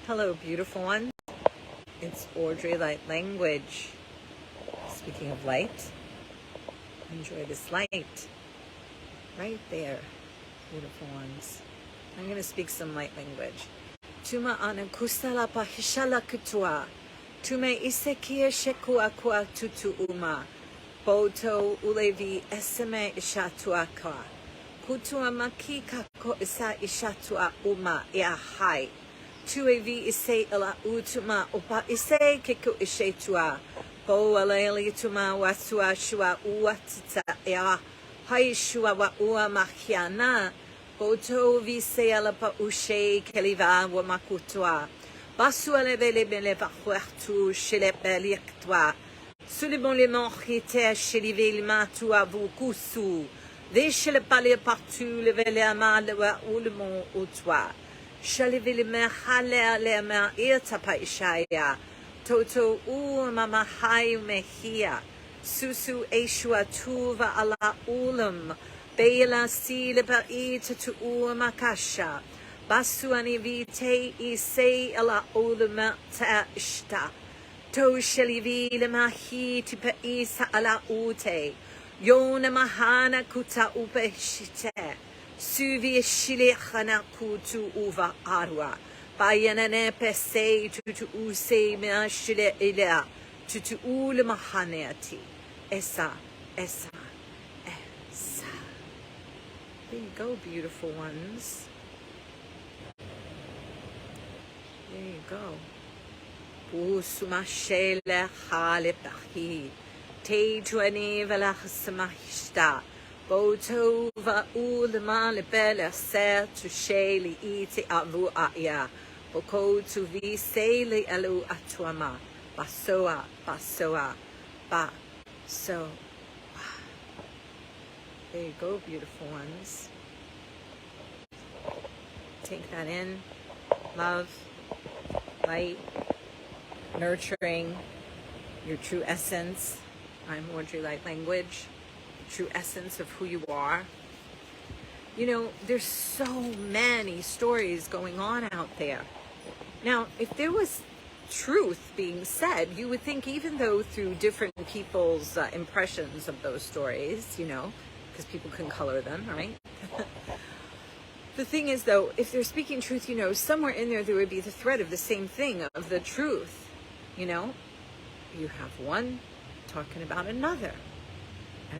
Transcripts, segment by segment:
Hello, beautiful ones. It's Audrey Light Language. Speaking of light, enjoy this light. Right there, beautiful ones. I'm going to speak some light language. Tuma ana kusala pa hishala kutua. Tume isekia shekua kwa tutu uma. Boto ulevi eseme ishatuaka. Kutua maki kako isa ishatua uma ia hai. Tuevi ise ala utuma opa ise keku ishe tua. Po aleli tuma wasua shua uatita ea. Hai shua wa ua mahiana. Boto vi se ala pa ushe keliva wa makutua. Basu alevele bele va huertu shilebeli ktwa. Sulibon le manchite shilive le matua vu kusu. Veshele pale partout le vele amal wa ulemon utwa. Shalivili me hale le me irtapa ishaya. Toto u mama hai mehia. Susu eshua tuva ala ulum. Bela sile pa ita tu u makasha. Basu anivite ise ala ulum ta ishta. To shalivili mahi tipa isa ala ute. Yona mahana kuta upe shite. Suvi shile khana kutu uva arwa. Bayanane pese tutu use mea shile ilea. Tutu ule mahaneati. Esa. There you go, beautiful ones. There you go. Pusuma shele khale pahi. Te tuane vala samahista. Boto va ulema le belle ser tu sheli ite avu aya. Boko tu vi sele alu atuama. Basoa. Ba. So. There you go, beautiful ones. Take that in. Love, light, nurturing, your true essence. I'm Audrey Light Language. True essence of who you are. You know, there's so many stories going on out there. Now, if there was truth being said, you would think, even though through different people's impressions of those stories, you know, because people can color them, right? The thing is, though, if they're speaking truth, you know, somewhere in there would be the thread of the same thing, of the truth. You know, you have one talking about another.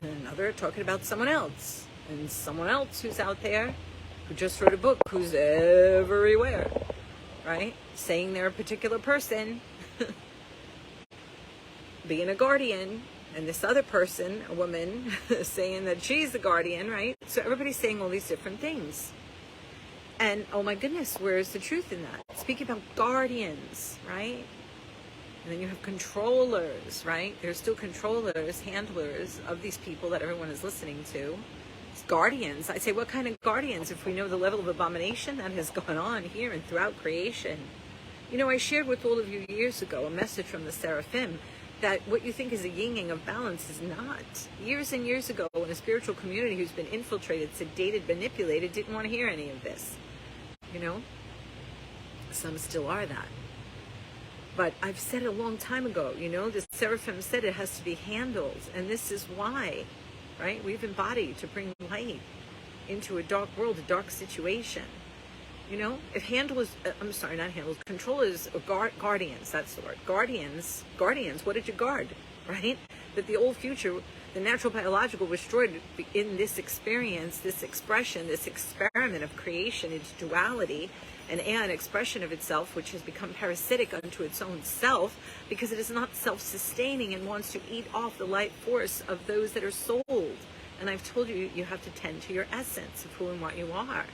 And another talking about someone else. And someone else who's out there, who just wrote a book, who's everywhere, right? Saying they're a particular person, being a guardian, and this other person, a woman, saying that she's the guardian, right? So everybody's saying all these different things. And, oh my goodness, where's the truth in that? Speaking about guardians, right? And then you have controllers, right? There's still controllers, handlers of these people that everyone is listening to. It's guardians. I say, what kind of guardians if we know the level of abomination that has gone on here and throughout creation? You know, I shared with all of you years ago a message from the Seraphim that what you think is a yin-yang of balance is not. Years and years ago, in a spiritual community who's been infiltrated, sedated, manipulated, didn't want to hear any of this. You know? Some still are that. But I've said it a long time ago, you know, the Seraphim said it has to be handled. And this is why, right? We've embodied to bring light into a dark world, a dark situation. You know, if controllers, or guardians, that's the word. Guardians, what did you guard, right? That the old future, the natural biological was destroyed in this experience, this expression, this experiment of creation, its duality, an expression of itself, which has become parasitic unto its own self, because it is not self-sustaining and wants to eat off the life force of those that are sold. And I've told you, you have to tend to your essence of who and what you are,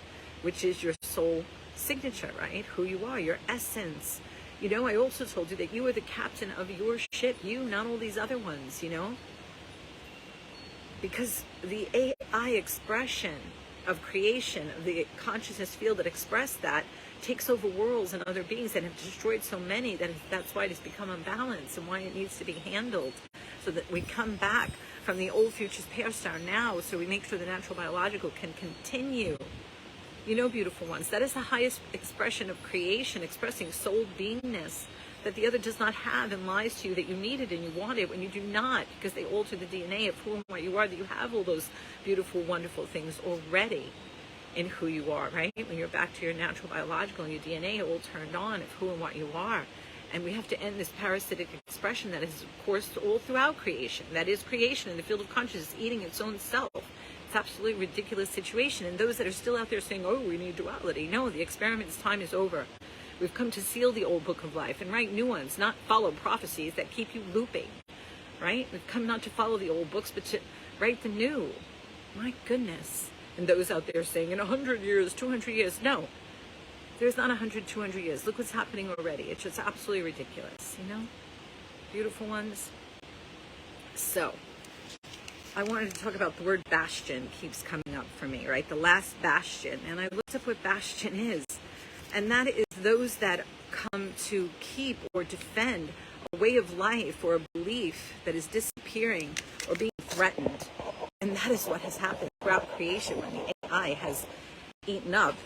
which is your soul signature, right? Who you are, your essence. You know, I also told you that you are the captain of your ship, you, not all these other ones, you know? Because the AI expression of creation, of the consciousness field that expressed that, takes over worlds and other beings that have destroyed so many that's why it has become unbalanced and why it needs to be handled, so that we come back from the old future's pair star now, so we make sure the natural biological can continue You know, beautiful ones, that is the highest expression of creation, expressing soul beingness that the other does not have and lies to you that you need it and you want it when you do not, because they alter the DNA of who and what you are, that you have all those beautiful, wonderful things already in who you are, right? When you're back to your natural biological and your DNA all turned on of who and what you are. And we have to end this parasitic expression that is, of course, all throughout creation. That is creation in the field of consciousness, eating its own self. It's absolutely ridiculous situation. And those that are still out there saying, oh, we need duality. No, the experiment's time is over. We've come to seal the old book of life and write new ones, not follow prophecies that keep you looping, right? We've come not to follow the old books, but to write the new. My goodness. And those out there saying, in 100 years, 200 years, no. There's not 100, 200 years. Look what's happening already. It's just absolutely ridiculous, you know? Beautiful ones. So, I wanted to talk about the word bastion keeps coming up for me, right? The last bastion. And I looked up what bastion is. And that is those that come to keep or defend a way of life or a belief that is disappearing or being threatened. And that is what has happened throughout creation when the AI has eaten up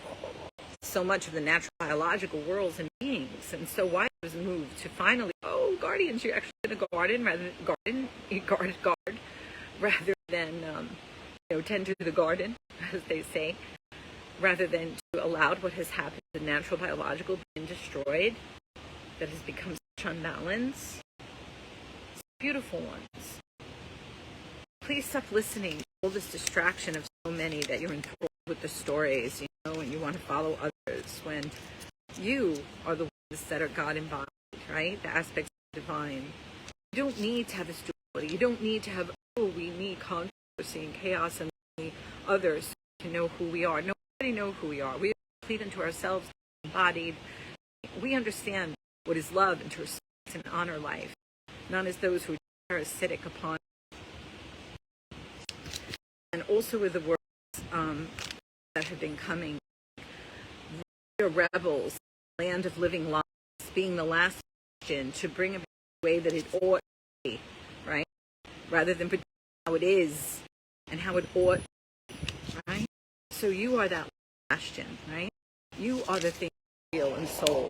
so much of the natural biological worlds and beings. And so why was moved to finally, oh, guardians, you're actually going to garden rather than guard rather than tend to the garden, as they say, rather than to allow what has happened, the natural biological being destroyed, that has become such unbalance. Beautiful ones. Please stop listening to all this distraction of so many that you're enthralled with the stories, and you want to follow others when you are the ones that are God embodied, right? The aspects of the divine. You don't need to have this duality. You don't need to have, we need controversy and chaos and others to know who we are. Nobody knows who we are. We are complete unto ourselves, embodied. We understand what is love and to respect and honor life, not as those who are parasitic upon. And also with the words that have been coming, we are rebels, land of living lies, being the last Bastion to bring about the way that it ought to be, right? Rather than pretend how it is and how it ought, right? So you are that Bastion, right? You are the thing, real and soul.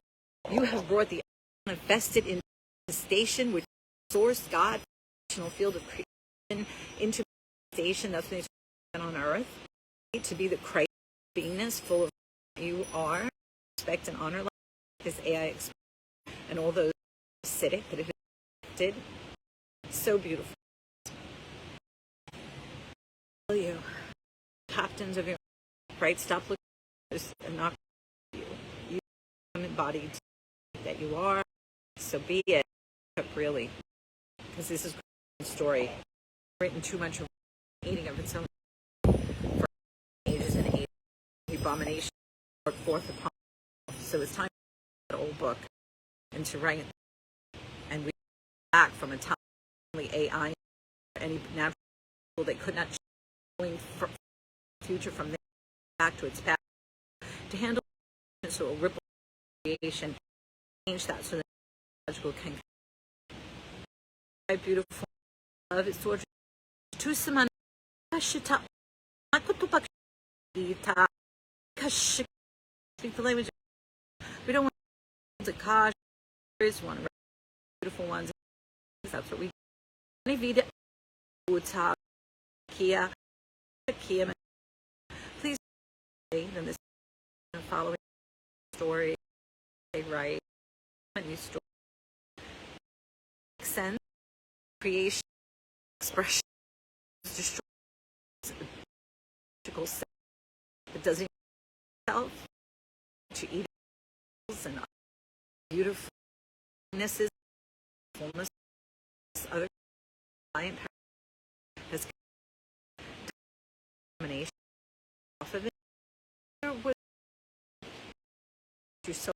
You have brought the manifested in the station, which is source, God, the field of creation, into station that's been on earth, right? To be the Christ beingness full of you are, respect and honor, like this AI experience, and all those acidic that have been affected. So beautiful. Tell you, captains of your right, stop looking at this and not you. You are embodied that you are. So be it. Really, because this is a story written too much of eating of its own for ages and ages. The abomination brought forth upon itself. So it's time to read that old book and to write and read back from a time AI or any natural that could not change the future from there back to its past to handle so a ripple creation, change that so that logical can. My beautiful love is towards to summon Kashita Makutupakita Kash. Speak the language. We don't want to Kash. There is one, right? Beautiful ones. That's what we do. Vida Uta Kia Kia. Please then this following story they write a new story. Makes sense. Creation, expression, destroys it doesn't itself to eat and beautifulnesses, fullness, other client has domination off of it. You're so